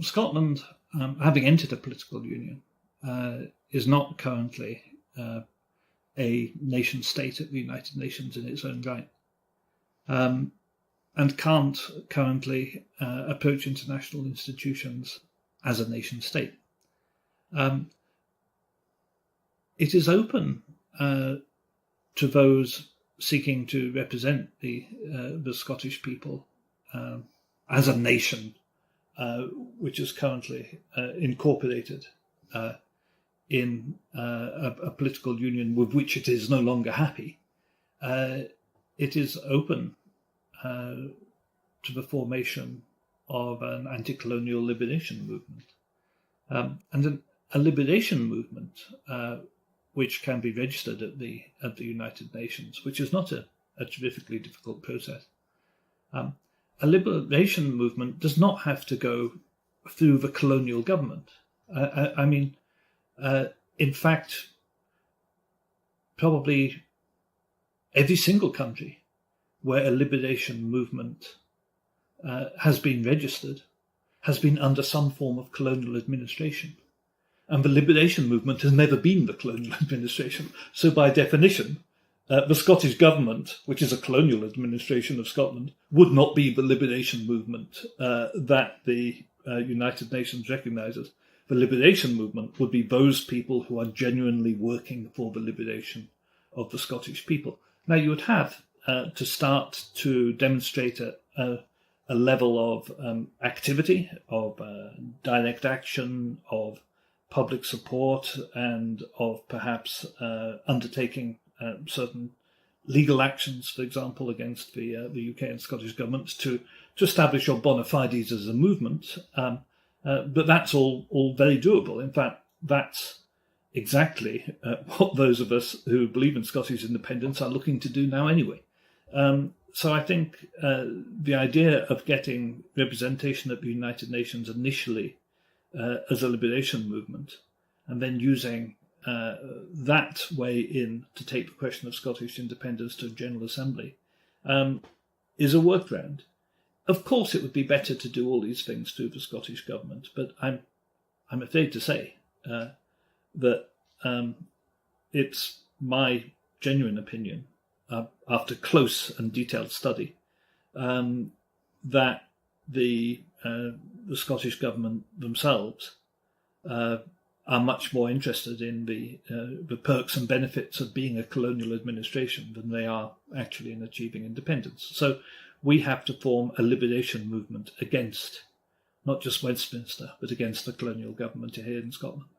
Scotland, having entered a political union, is not currently a nation state at the United Nations in its own right, and can't currently approach international institutions as a nation state. It is open to those seeking to represent the Scottish people as a nation, which is currently incorporated in a political union with which it is no longer happy. It is open to the formation of an anti-colonial liberation movement, and a liberation movement which can be registered at the United Nations, which is not a terrifically difficult process. A liberation movement does not have to go through the colonial government. In fact, probably every single country where a liberation movement has been registered has been under some form of colonial administration. And the liberation movement has never been the colonial administration. So by definition, the Scottish government, which is a colonial administration of Scotland, would not be the liberation movement that the United Nations recognises. The liberation movement would be those people who are genuinely working for the liberation of the Scottish people. Now, you would have to start to demonstrate a level of activity, of direct action, of public support, and of perhaps undertaking certain legal actions, for example, against the UK and Scottish governments to establish your bona fides as a movement. But that's all very doable. In fact, that's exactly what those of us who believe in Scottish independence are looking to do now anyway. So I think the idea of getting representation at the United Nations initially as a liberation movement, and then using that way in to take the question of Scottish independence to a General Assembly, is a workaround. Of course, it would be better to do all these things through the Scottish government, but I'm afraid to say that it's my genuine opinion, after close and detailed study, that the Scottish government themselves are much more interested in the perks and benefits of being a colonial administration than they are actually in achieving independence. So we have to form a liberation movement against not just Westminster, but against the colonial government here in Scotland.